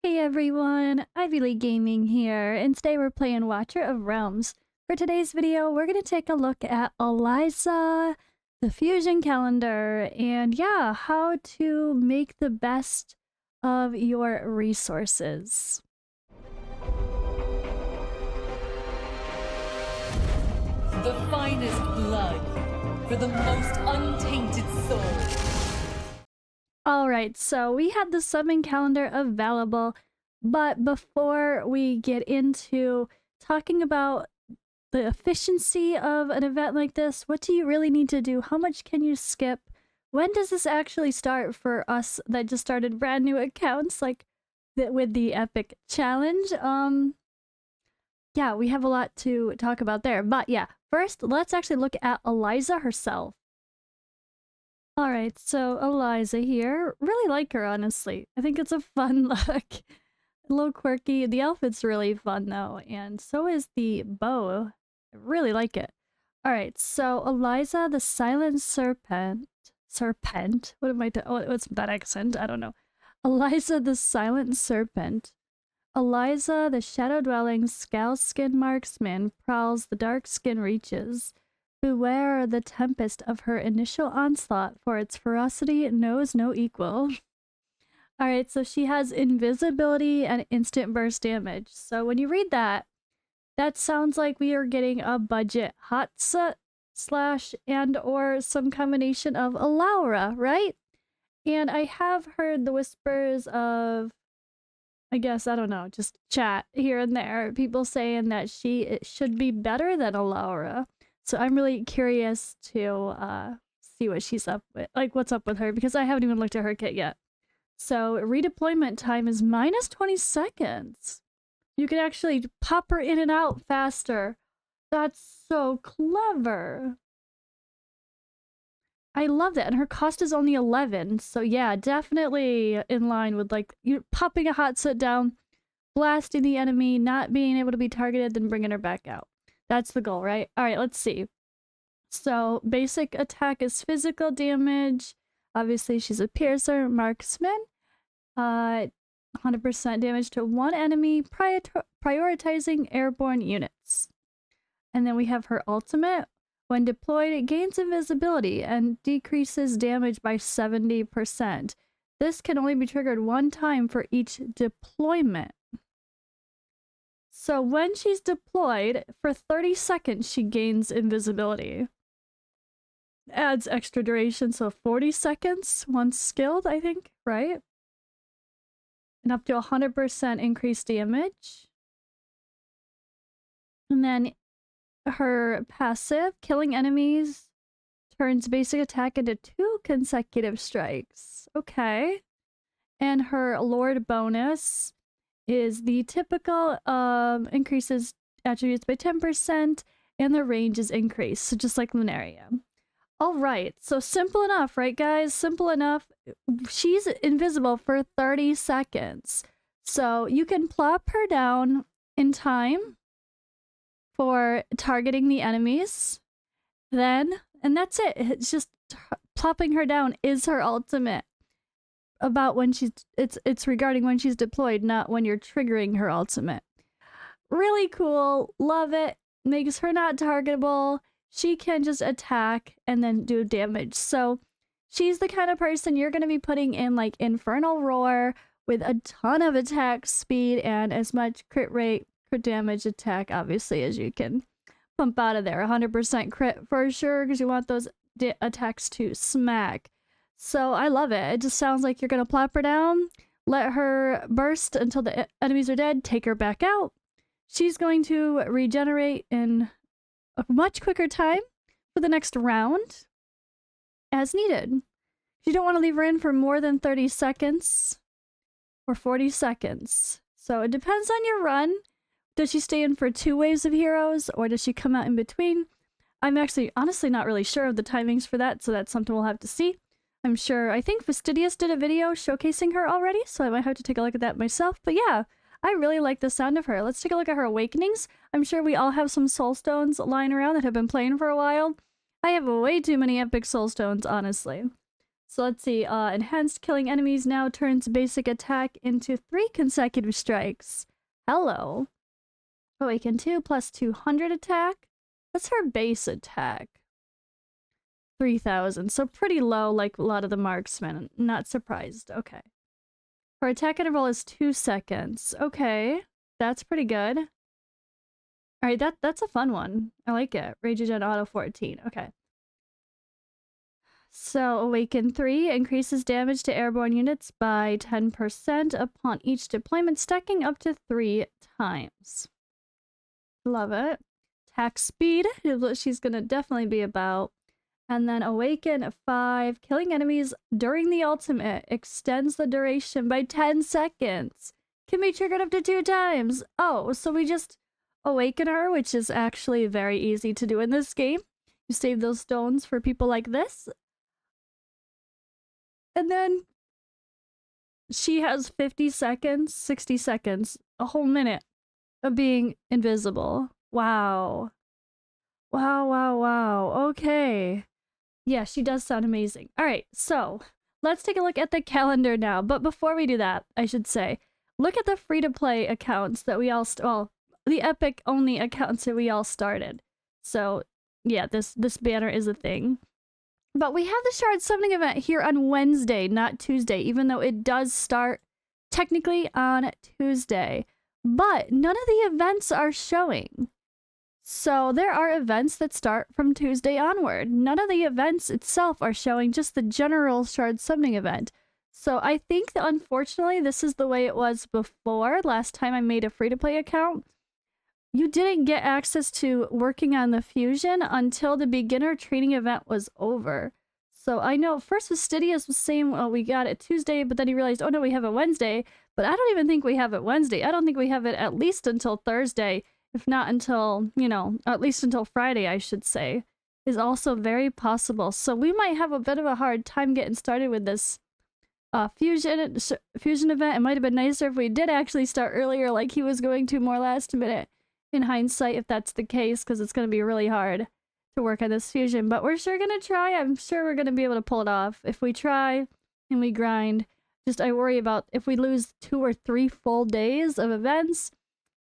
Hey everyone, Ivy League Gaming here, and today we're playing Watcher of Realms. For today's video, we're going to take a look at Eliza, the Fusion Calendar, and yeah, how to make the best of your resources. The finest blood for the most untainted soul. Alright, so we have the summon calendar available, but before we get into talking about the efficiency of an event like this, what do you really need to do? How much can you skip? When does this actually start for us that just started brand new accounts like with the Epic Challenge? Yeah, we have a lot to talk about there. But yeah, first, let's actually look at Eliza herself. Alright, so Eliza here. Really like her, honestly. I think it's a fun look. A little quirky. The outfit's really fun, though. And so is the bow. I really like it. Alright, so Eliza the Silent Serpent. Serpent? What am I doing? Oh, what's that accent? I don't know. Eliza the Silent Serpent. Eliza the Shadow-Dwelling Scowl-Skin Marksman prowls the dark skin reaches. Beware the tempest of her initial onslaught, for its ferocity knows no equal. Alright, so she has invisibility and instant burst damage. So when you read that, that sounds like we are getting a budget Hatsa slash and or some combination of Alaura, right? And I have heard the whispers of, I guess, I don't know, just chat here and there. People saying that it should be better than Alaura. So I'm really curious to see what she's up with, like what's up with her, because I haven't even looked at her kit yet. So redeployment time is minus 20 seconds. You can actually pop her in and out faster. That's so clever. I love that. And her cost is only 11. So yeah, definitely in line with like you popping a hot set down, blasting the enemy, not being able to be targeted, then bringing her back out. That's the goal, right? All right, let's see. So basic attack is physical damage. Obviously, she's a piercer, marksman. 100% damage to one enemy, prioritizing airborne units. And then we have her ultimate. When deployed, it gains invisibility and decreases damage by 70%. This can only be triggered one time for each deployment. So when she's deployed, for 30 seconds, she gains invisibility. Adds extra duration, so 40 seconds once skilled, I think, right? And up to 100% increased damage. And then her passive, killing enemies, turns basic attack into 2 consecutive strikes. Okay. And her Lord bonus is the typical increases attributes by 10% and the range is increased, so just like Lunaria. Alright, so simple enough, right guys? Simple enough. She's invisible for 30 seconds. So you can plop her down in time for targeting the enemies. Then, and that's it. It's just plopping her down is her ultimate. About when it's regarding when she's deployed, not when you're triggering her ultimate. Really cool. Love it. Makes her not targetable. She can just attack and then do damage. So she's the kind of person you're going to be putting in like Infernal Roar with a ton of attack speed and as much crit rate, crit damage attack, obviously, as you can pump out of there. 100% crit for sure, because you want those attacks to smack. So I love it. It just sounds like you're going to plop her down, let her burst until the enemies are dead, take her back out. She's going to regenerate in a much quicker time for the next round as needed. You don't want to leave her in for more than 30 seconds or 40 seconds. So it depends on your run. Does she stay in for 2 waves of heroes or does she come out in between? I'm actually honestly not really sure of the timings for that, so that's something we'll have to see. I'm sure, I think Fastidious did a video showcasing her already, so I might have to take a look at that myself. But yeah, I really like the sound of her. Let's take a look at her awakenings. I'm sure we all have some soul stones lying around that have been playing for a while. I have way too many epic soul stones, honestly. So let's see. Enhanced killing enemies now turns basic attack into 3 consecutive strikes. Hello. Awaken 2 plus 200 attack. What's her base attack? 3,000. So pretty low, like a lot of the marksmen. Not surprised. Okay. Her attack interval is 2 seconds. Okay. That's pretty good. Alright, that's a fun one. I like it. Rage Regen Auto 14. Okay. So, Awaken 3 increases damage to airborne units by 10% upon each deployment, stacking up to 3 times. Love it. Attack speed is what she's gonna definitely be about. And then Awaken 5, killing enemies during the ultimate extends the duration by 10 seconds. Can be triggered up to 2 times. Oh, so we just awaken her, which is actually very easy to do in this game. You save those stones for people like this. And then she has 50 seconds, 60 seconds, a whole minute of being invisible. Wow. Wow, wow, wow. Okay. Yeah, she does sound amazing. All right, so let's take a look at the calendar now. But before we do that, I should say, look at the free-to-play accounts that we all, well, the Epic-only accounts that we all started. So, yeah, this banner is a thing. But we have the Shard Summoning event here on Wednesday, not Tuesday, even though it does start technically on Tuesday. But none of the events are showing. So there are events that start from Tuesday onward. None of the events itself are showing, just the general Shard Summoning event. So I think that unfortunately this is the way it was before. Last time I made a free-to-play account, you didn't get access to working on the fusion until the beginner training event was over. So I know first Fastidious was saying, well, we got it Tuesday, but then he realized, oh no, we have it Wednesday. But I don't even think we have it Wednesday. I don't think we have it at least until Thursday, if not until, you know, at least until Friday, I should say, is also very possible. So we might have a bit of a hard time getting started with this fusion event. It might have been nicer if we did actually start earlier, like he was going to, more last minute. In hindsight, if that's the case, because it's going to be really hard to work on this fusion. But we're sure going to try. I'm sure we're going to be able to pull it off. If we try and we grind, just I worry about if we lose 2 or 3 full days of events,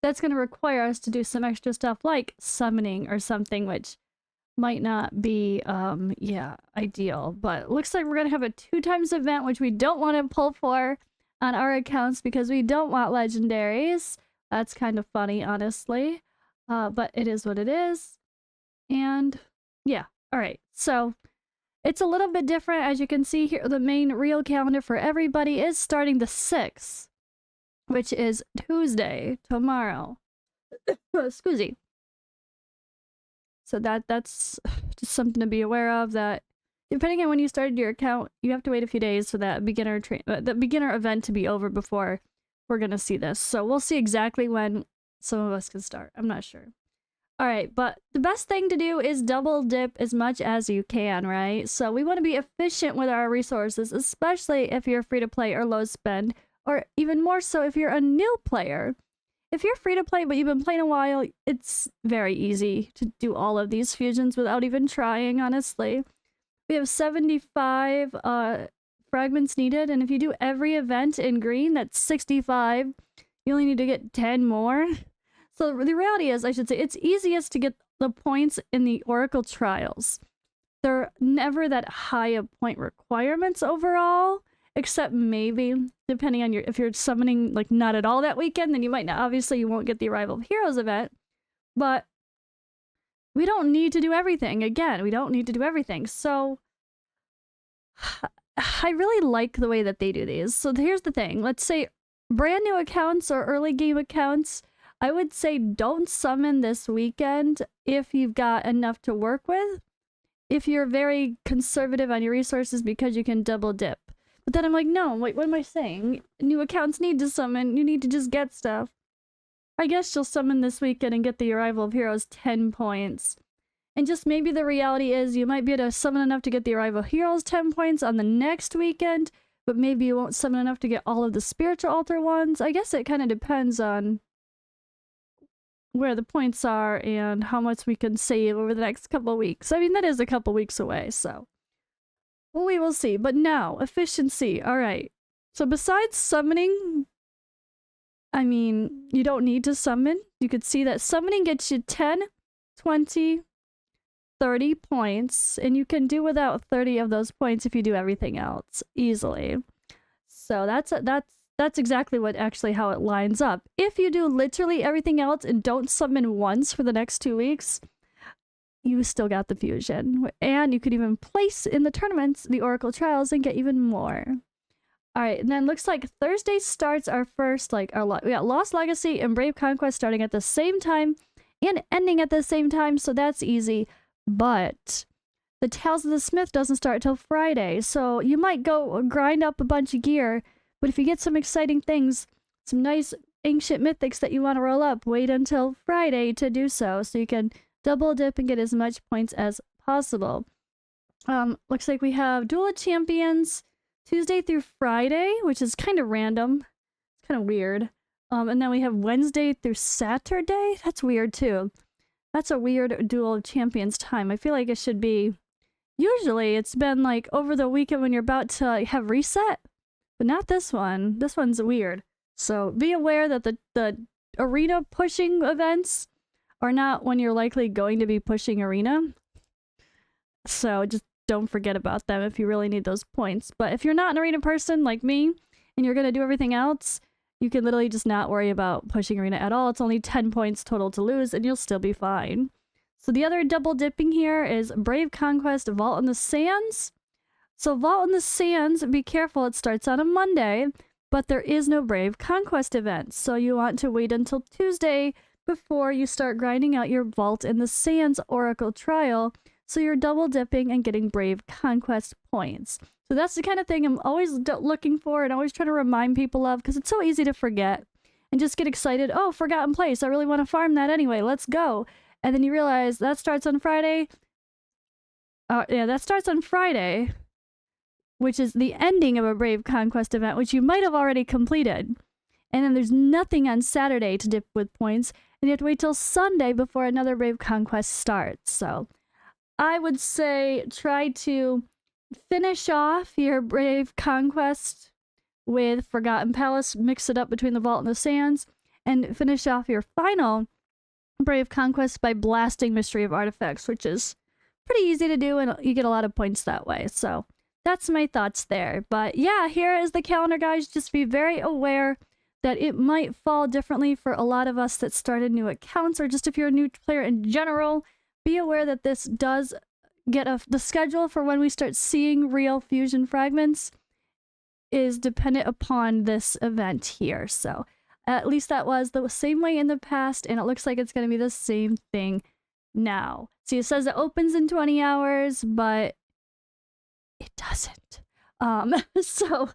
that's going to require us to do some extra stuff like summoning or something, which might not be, yeah, ideal. But looks like we're going to have a 2 times event, which we don't want to pull for on our accounts because we don't want legendaries. That's kind of funny, honestly. But it is what it is. And yeah, all right. So it's a little bit different. As you can see here, the main real calendar for everybody is starting the 6th, which is Tuesday, tomorrow. Excuse me. So that's just something to be aware of, that depending on when you started your account, you have to wait a few days for that beginner event to be over before we're gonna see this. So we'll see exactly when some of us can start. I'm not sure. All right, but the best thing to do is double dip as much as you can, right? So we want to be efficient with our resources, especially if you're free to play or low spend, or even more so if you're a new player. If you're free to play but you've been playing a while, it's very easy to do all of these fusions without even trying, honestly. We have 75 fragments needed, and if you do every event in green, that's 65. You only need to get 10 more. So the reality is, I should say, it's easiest to get the points in the Oracle trials. They're never that high of point requirements overall, except maybe depending on if you're summoning like not at all that weekend, then you might not. Obviously, you won't get the Arrival of Heroes event, but we don't need to do everything. Again, we don't need to do everything. So I really like the way that they do these. So here's the thing. Let's say brand new accounts or early game accounts, I would say don't summon this weekend if you've got enough to work with. If you're very conservative on your resources because you can double dip. But then I'm like, no, wait, what am I saying? New accounts need to summon. You need to just get stuff. I guess you'll summon this weekend and get the Arrival of Heroes 10 points. And just maybe the reality is you might be able to summon enough to get the Arrival of Heroes 10 points on the next weekend, but maybe you won't summon enough to get all of the Spiritual Altar ones. I guess it kind of depends on where the points are and how much we can save over the next couple of weeks. I mean, that is a couple weeks away, so. Well, we will see. But now, efficiency. All right. So besides summoning, I mean, you don't need to summon. You could see that summoning gets you 10, 20, 30 points, and you can do without 30 of those points if you do everything else easily. So that's exactly what actually how it lines up. If you do literally everything else and don't summon once for the next 2 weeks, you still got the fusion. And you could even place in the tournaments the Oracle Trials and get even more. All right, and then looks like Thursday starts our first, we got Lost Legacy and Brave Conquest starting at the same time and ending at the same time, so that's easy. But the Tales of the Smith doesn't start till Friday, so you might go grind up a bunch of gear, but if you get some exciting things, some nice ancient mythics that you want to roll up, wait until Friday to do so you can double dip and get as much points as possible. Looks like we have Duel of Champions Tuesday through Friday, which is kind of random. It's kind of weird. And then we have Wednesday through Saturday. That's weird too. That's a weird Duel of Champions time. I feel like it should be... Usually it's been like over the weekend when you're about to have reset, but not this one. This one's weird. So be aware that the arena pushing events are not when you're likely going to be pushing arena. So just don't forget about them if you really need those points. But if you're not an arena person like me, and you're going to do everything else, you can literally just not worry about pushing arena at all. It's only 10 points total to lose, and you'll still be fine. So the other double dipping here is Brave Conquest Vault in the Sands. So Vault in the Sands, be careful, it starts on a Monday, but there is no Brave Conquest event. So you want to wait until Tuesday before you start grinding out your Vault in the Sands Oracle Trial, so you're double dipping and getting Brave Conquest points. So that's the kind of thing I'm always looking for and always trying to remind people of, because it's so easy to forget and just get excited. Oh, Forgotten Place, I really want to farm that anyway, let's go. And then you realize that starts on Friday. Yeah, that starts on Friday, which is the ending of a Brave Conquest event, which you might have already completed. And then there's nothing on Saturday to dip with points, and you have to wait till Sunday before another Brave Conquest starts. So I would say try to finish off your Brave Conquest with Forgotten Palace, mix it up between the Vault and the Sands, and finish off your final Brave Conquest by blasting Mystery of Artifacts, which is pretty easy to do, and you get a lot of points that way. So that's my thoughts there. But yeah, here is the calendar, guys. Just be very aware that it might fall differently for a lot of us that started new accounts, or just if you're a new player in general. Be aware that this does get the schedule for when we start seeing real fusion fragments is dependent upon this event here. So at least that was the same way in the past, and it looks like it's going to be the same thing now. See, it says it opens in 20 hours, but it doesn't. So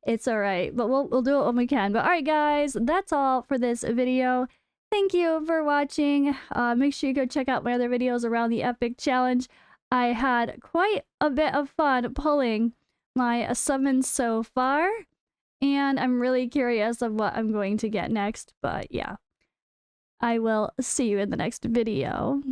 it's all right, but we'll do it when we can. But all right, guys, that's all for this video. Thank you for watching. Make sure you go check out my other videos around the Epic Challenge. I had quite a bit of fun pulling my summons so far, and I'm really curious of what I'm going to get next. But yeah, I will see you in the next video.